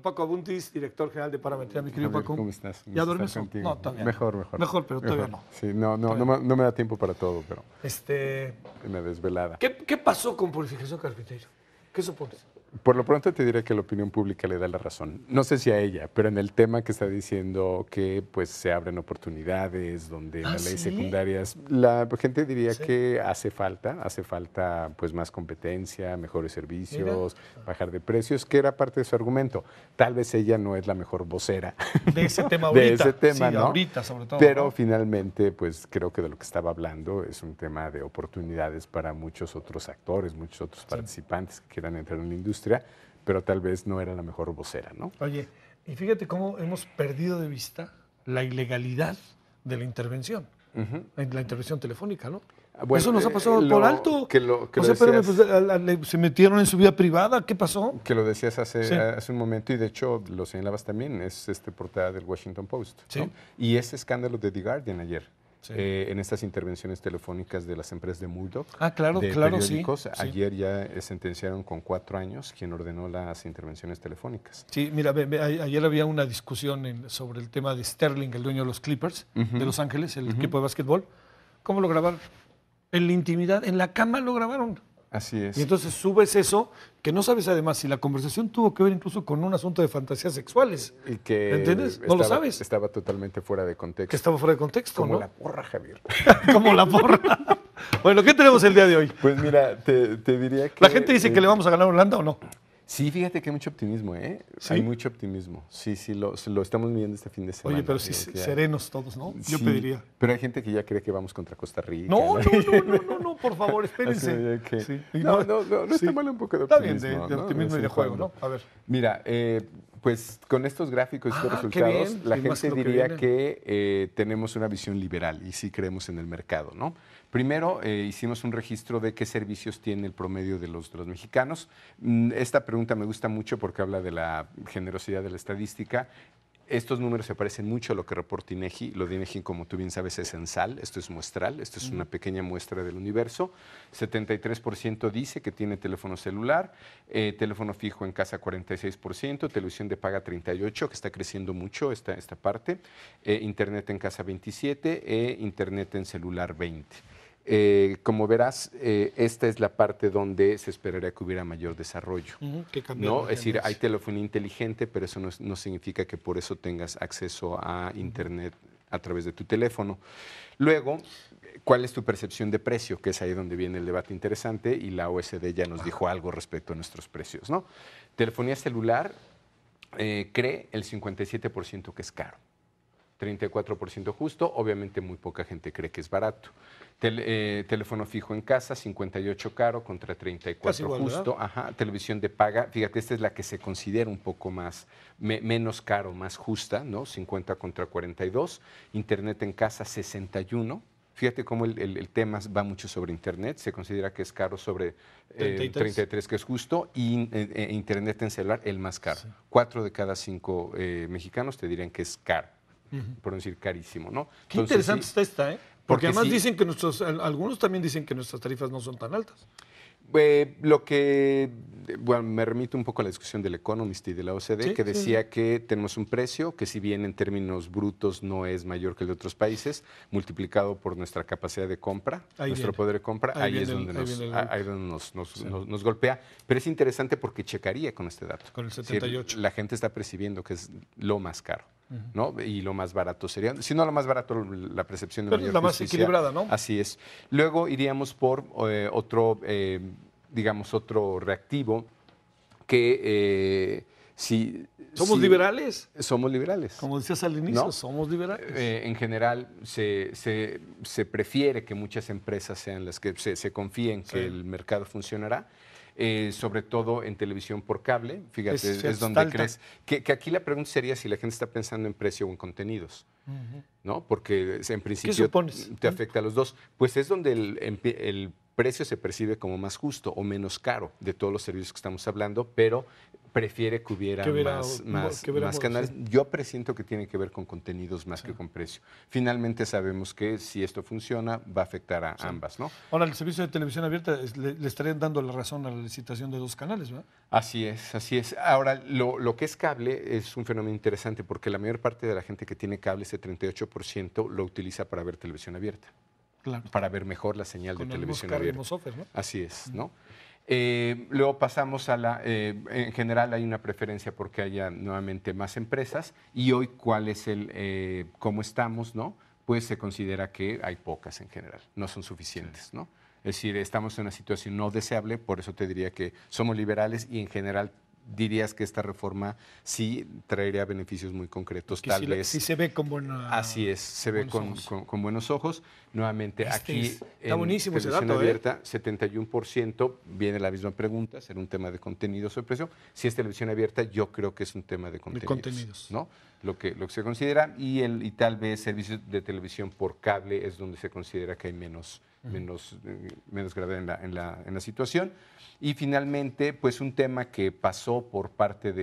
Paco Abundis, director general de Parametría, mi querido Paco. ¿Cómo estás? ¿Ya duermes? No, todavía Mejor, no. mejor. Mejor, pero todavía no. Sí, no me da tiempo para todo, pero una desvelada. ¿Qué pasó con Purificación Carpintero? ¿Qué supones? Por lo pronto te diré que la opinión pública le da la razón. No sé si a ella, pero en el tema que está diciendo que pues se abren oportunidades, donde las leyes secundarias, la gente diría que hace falta pues más competencia, mejores servicios, bajar de precios, que era parte de su argumento. Tal vez ella no es la mejor vocera de ese tema ahorita. De ese tema, sí, ¿no? ahorita sobre todo. Pero ¿no? finalmente, pues creo que de lo que estaba hablando es un tema de oportunidades para muchos otros actores, muchos otros participantes que quieran entrar en la industria, pero tal vez no era la mejor vocera, ¿no? Oye, y fíjate cómo hemos perdido de vista la ilegalidad de la intervención, la intervención telefónica, ¿no? Bueno, eso nos ha pasado por alto. Se metieron en su vida privada, ¿qué pasó? Que lo decías hace un momento y de hecho lo señalabas también, es portada del Washington Post, ¿no? Y ese escándalo de The Guardian ayer. En estas intervenciones telefónicas de las empresas de Murdoch, de periódicos, ayer ya sentenciaron con 4 años quien ordenó las intervenciones telefónicas. Sí, mira, ayer había una discusión sobre el tema de Sterling, el dueño de los Clippers de Los Ángeles, el equipo de básquetbol. ¿Cómo lo grabaron? En la intimidad, en la cama lo grabaron. Así es. Y entonces subes eso, que no sabes además si la conversación tuvo que ver incluso con un asunto de fantasías sexuales. Y que ¿entiendes? No lo sabes. Estaba totalmente fuera de contexto. Que estaba fuera de contexto, Como ¿no? la porra, Javier. Como la porra. Bueno, ¿qué tenemos el día de hoy? Pues mira, te diría que... ¿La gente dice que le vamos a ganar a Holanda o no? Sí, fíjate que hay mucho optimismo, ¿eh? ¿Sí? Hay mucho optimismo. Sí, lo estamos viendo este fin de semana. Oye, pero sí, serenos todos, ¿no? Yo pediría. Pero hay gente que ya cree que vamos contra Costa Rica. No, por favor, espérense. No está mal un poco de optimismo. Está bien, de optimismo y de juego, ¿no? A ver. Mira, pues con estos gráficos y estos resultados, la gente diría que tenemos una visión liberal y sí creemos en el mercado, ¿no? Primero, hicimos un registro de qué servicios tiene el promedio de los mexicanos. Esta pregunta me gusta mucho porque habla de la generosidad de la estadística. Estos números se parecen mucho a lo que reporta INEGI. Lo de INEGI, como tú bien sabes, es censal. Esto es muestral. Esto es una pequeña muestra del universo. 73% dice que tiene teléfono celular, teléfono fijo en casa 46%, televisión de paga 38%, que está creciendo mucho esta parte, internet en casa 27%, internet en celular 20%. Como verás, esta es la parte donde se esperaría que hubiera mayor desarrollo. ¿No? Es decir, hay telefonía inteligente, pero eso no significa que por eso tengas acceso a Internet a través de tu teléfono. Luego, ¿cuál es tu percepción de precio? Que es ahí donde viene el debate interesante y la OSD ya nos dijo algo respecto a nuestros precios, ¿no? Telefonía celular cree el 57% que es caro. 34% justo, obviamente muy poca gente cree que es barato. Teléfono fijo en casa, 58 caro contra 34 igual, justo. Televisión de paga, fíjate, esta es la que se considera un poco más, menos caro, más justa, ¿no? 50 contra 42. Internet en casa, 61. Fíjate cómo el tema va mucho sobre Internet, se considera que es caro sobre 33, que es justo, y Internet en celular, el más caro. 4 de cada 5 mexicanos te dirían que es caro. Por no decir carísimo, ¿no? Qué interesante está esta, ¿eh? Porque además dicen que algunos también dicen que nuestras tarifas no son tan altas. Me remito un poco a la discusión del Economist y de la OCDE, que decía que tenemos un precio que, si bien en términos brutos no es mayor que el de otros países, multiplicado por nuestra capacidad de compra, nuestro poder de compra, ahí es donde nos golpea. Pero es interesante porque checaría con este dato. Con el 78. Es decir, la gente está percibiendo que es lo más caro, ¿no? Y lo más barato sería, si no lo más barato, la percepción de mayor la más equilibrada, ¿no? Así es. Luego iríamos por otro reactivo que ¿Somos liberales? Somos liberales. Como decías al inicio, ¿no? Somos liberales. En general, se prefiere que muchas empresas sean las que se confíen que el mercado funcionará. Sobre todo en televisión por cable, fíjate, es donde crees que aquí la pregunta sería si la gente está pensando en precio o en contenidos, ¿no? Porque en principio te afecta a los dos. Pues es donde el precio se percibe como más justo o menos caro de todos los servicios que estamos hablando, pero prefiere que hubiera más canales. Sí. Yo presiento que tiene que ver con contenidos más que con precio. Finalmente sabemos que si esto funciona va a afectar a ambas, ¿no? Ahora, el servicio de televisión abierta le estarían dando la razón a la licitación de 2 canales, ¿verdad? Así es, así es. Ahora, lo que es cable es un fenómeno interesante porque la mayor parte de la gente que tiene cable, ese 38%, lo utiliza para ver televisión abierta. Claro. Para ver mejor la señal de televisión abierta. Offers, ¿no? Así es, ¿no? Luego pasamos a en general hay una preferencia porque haya nuevamente más empresas y hoy cuál es cómo estamos, ¿no? Pues se considera que hay pocas en general, no son suficientes, ¿no? Es decir, estamos en una situación no deseable, por eso te diría que somos liberales y en general dirías que esta reforma sí traería beneficios muy concretos, que tal vez. Sí se ve con buena. Así es, se ve con buenos ojos. Nuevamente, aquí está buenísimo ese dato, abierta, 71%, viene la misma pregunta, ¿será un tema de contenidos o de precio? Si es televisión abierta, yo creo que es un tema de contenidos. ¿No? Lo que se considera, y tal vez servicios de televisión por cable es donde se considera que hay menos gravedad en la situación. Y finalmente, pues un tema que pasó por parte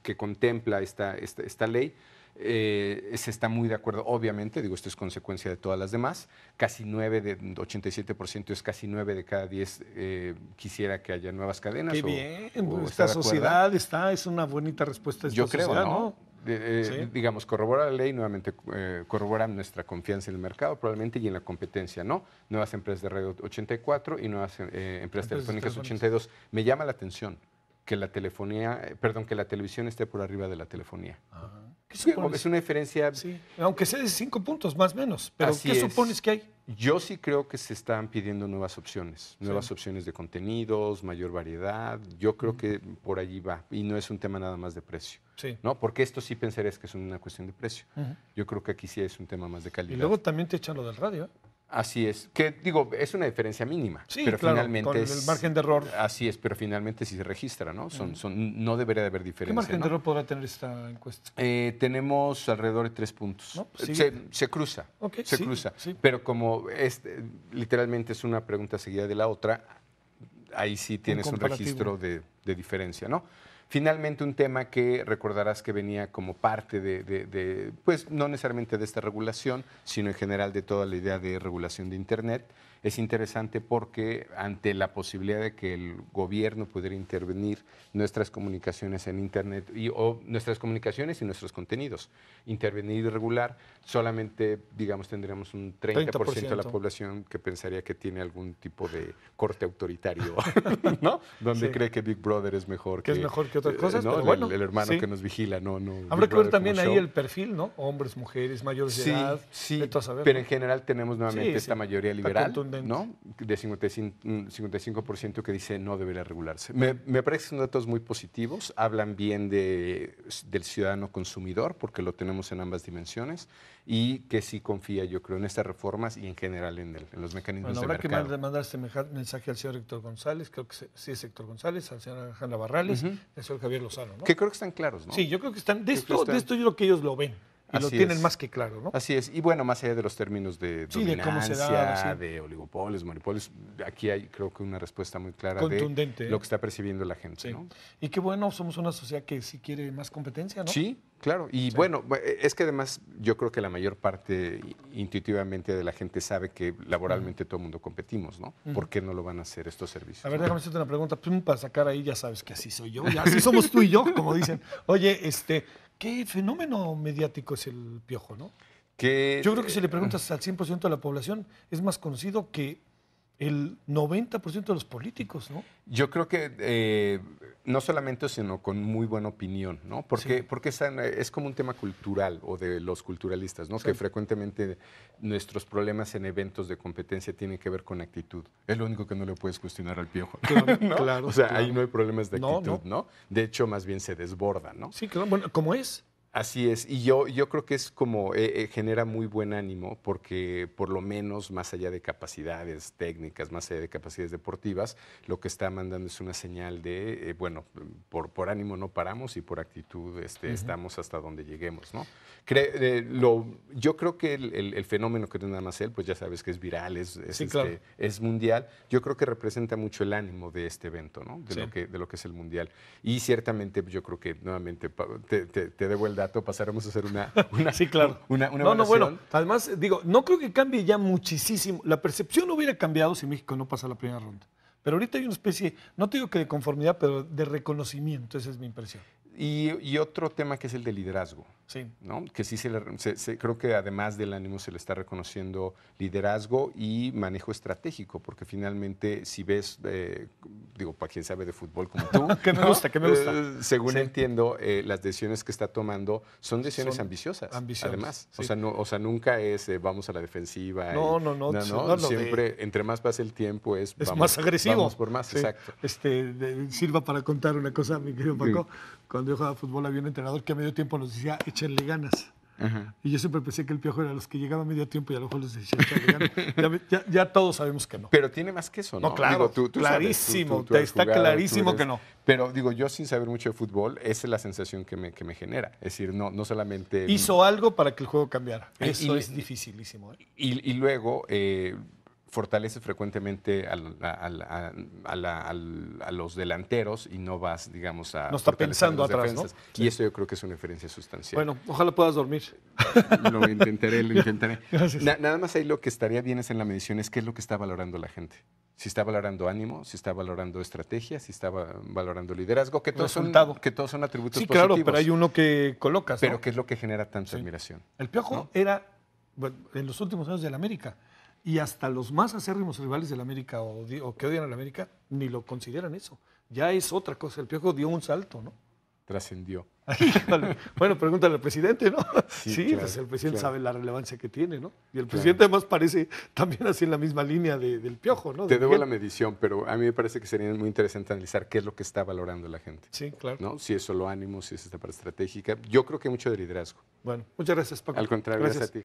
que contempla esta ley, se está muy de acuerdo, obviamente, esto es consecuencia de todas las demás, casi 87% es casi 9 de cada 10 quisiera que haya nuevas cadenas. Qué bien, esta sociedad es una bonita respuesta a esta sociedad, creo, ¿no? Sí. Digamos, corrobora la ley, nuevamente corrobora nuestra confianza en el mercado probablemente y en la competencia, ¿no? Nuevas empresas de radio 84 y nuevas empresas telefónicas 82. Me llama la atención que la televisión esté por arriba de la telefonía. Es una diferencia. Sí. Aunque sea de 5 puntos, más o menos. Pero ¿qué supones que hay? Yo sí creo que se están pidiendo nuevas opciones de contenidos, mayor variedad. Yo creo que por allí va. Y no es un tema nada más de precio. Sí. ¿No? Porque esto sí pensarías que es una cuestión de precio. Yo creo que aquí sí es un tema más de calidad. Y luego también te echan lo del radio. Así es, que es una diferencia mínima, sí, pero claro, finalmente con el margen de error. Así es, pero finalmente sí se registra, ¿no? No debería de haber diferencia. ¿Qué margen de error podrá tener esta encuesta? Tenemos alrededor de 3 puntos. ¿No? Se cruza, cruza. Sí. Pero como literalmente es una pregunta seguida de la otra, ahí sí tienes un registro de diferencia, ¿no? Finalmente, un tema que recordarás que venía como parte pues no necesariamente de esta regulación, sino en general de toda la idea de regulación de Internet. Es interesante porque ante la posibilidad de que el gobierno pudiera intervenir nuestras comunicaciones en Internet o nuestras comunicaciones y nuestros contenidos, intervenir y regular, solamente, digamos, tendríamos un 30% de la población que pensaría que tiene algún tipo de corte autoritario, ¿no? Donde cree que Big Brother es mejor que es mejor que otras cosas, ¿no? pero bueno, el hermano que nos vigila, no. Habrá que ver también ahí el perfil, ¿no? Hombres, mujeres, mayores de edad. Sí, pero en general tenemos nuevamente esta mayoría liberal, ¿no? De 55% que dice no debería regularse. Me parece que son datos muy positivos, hablan bien del ciudadano consumidor, porque lo tenemos en ambas dimensiones, y que sí confía, yo creo, en estas reformas y en general en los mecanismos de mercado. Habrá que mandar este mensaje al señor Héctor González, creo que sí es Héctor González, al señor Alejandra Barrales, al señor Javier Lozano, ¿no? Que creo que están claros, ¿no? Sí, yo creo que están. De esto yo creo que ellos lo ven. Y lo tienen más que claro, ¿no? Así es. Y bueno, más allá de los términos de dominancia, de oligopolios, monopolios, aquí hay creo que una respuesta muy clara contundente, de lo que está percibiendo la gente, ¿no? Y qué bueno, somos una sociedad que sí quiere más competencia, ¿no? Sí, claro. Y bueno, es que además yo creo que la mayor parte intuitivamente de la gente sabe que laboralmente todo el mundo competimos, ¿no? ¿Por qué no lo van a hacer estos servicios? A ver, déjame hacerte una pregunta para sacar ahí, ya sabes que así soy yo, ya así somos tú y yo, como dicen. Oye, ¿qué fenómeno mediático es el Piojo, no? Yo creo que si le preguntas al 100% de la población, es más conocido que el 90% de los políticos, ¿no? Yo creo que no solamente, sino con muy buena opinión, ¿no? Porque es como un tema cultural o de los culturalistas, ¿no? Sí. Que frecuentemente nuestros problemas en eventos de competencia tienen que ver con actitud. Es lo único que no le puedes cuestionar al Piojo. Claro, ¿no? Claro. O sea, ahí no hay problemas de actitud, ¿no? De hecho, más bien se desborda, ¿no? Sí, claro. Bueno, ¿cómo es? Así es, y yo creo que es como genera muy buen ánimo porque por lo menos más allá de capacidades técnicas, más allá de capacidades deportivas, lo que está mandando es una señal de, bueno, por ánimo no paramos y por actitud estamos hasta donde lleguemos, ¿no? Yo creo que el fenómeno que no es nada más él, pues ya sabes que es viral, sí, claro. Es mundial, yo creo que representa mucho el ánimo de este evento, ¿no? De lo que es el mundial. Y ciertamente yo creo que nuevamente te debo el dato, pasaremos a hacer una sí, claro. Una no, bueno, además, digo, no creo que cambie ya muchísimo. La percepción hubiera cambiado si México no pasa la primera ronda. Pero ahorita hay una especie, no te digo que de conformidad, pero de reconocimiento, esa es mi impresión. Y otro tema que es el de liderazgo. Sí. ¿No? Que sí creo que además del ánimo se le está reconociendo liderazgo y manejo estratégico, porque finalmente si ves, digo, para quien sabe de fútbol como tú, que me gusta. Según entiendo, las decisiones que está tomando son decisiones ambiciosas. Además, sí. o sea, nunca es vamos a la defensiva. No, siempre, entre más pasa el tiempo, es vamos, más agresivo. Vamos por más, sí. Exacto. Sirva para contar una cosa, mi querido Paco. Cuando yo jugaba fútbol había un entrenador que a medio tiempo nos decía, échenle ganas. Ajá. Y yo siempre pensé que el Piojo era los que llegaban a medio tiempo y a lo mejor les decía, échenle ganas. ya todos sabemos que no. Pero tiene más que eso, ¿no? No, claro, digo, tú clarísimo, sabes, tú está jugado, clarísimo que no. Pero digo, yo sin saber mucho de fútbol, esa es la sensación que me genera. Es decir, no solamente... Hizo algo para que el juego cambiara. Eso es dificilísimo. Y luego... fortalece frecuentemente a los delanteros y no vas, digamos, a... No está pensando atrás, ¿no? Y eso yo creo que es una diferencia sustancial. Bueno, ojalá puedas dormir. Lo intentaré. Gracias. Nada más ahí lo que estaría bien es en la medición es qué es lo que está valorando la gente. Si está valorando ánimo, si está valorando estrategia, si está valorando liderazgo, que todos son atributos positivos. Sí, claro, pero hay uno que colocas, ¿no? Pero ¿qué es lo que genera tanta admiración? El Piojo era, bueno, en los últimos años del América, y hasta los más acérrimos rivales del América o que odian al América ni lo consideran eso. Ya es otra cosa. El Piojo dio un salto, ¿no? Trascendió. Bueno, pregúntale al presidente, ¿no? Sí, claro, pues el presidente sabe la relevancia que tiene, ¿no? Y el presidente además parece también así en la misma línea del Piojo, ¿no? Te debo la medición, pero a mí me parece que sería muy interesante analizar qué es lo que está valorando la gente. Sí, claro. ¿No? Si es solo ánimo, si es esta parte estratégica. Yo creo que hay mucho de liderazgo. Bueno, muchas gracias, Paco. Al contrario, gracias a ti.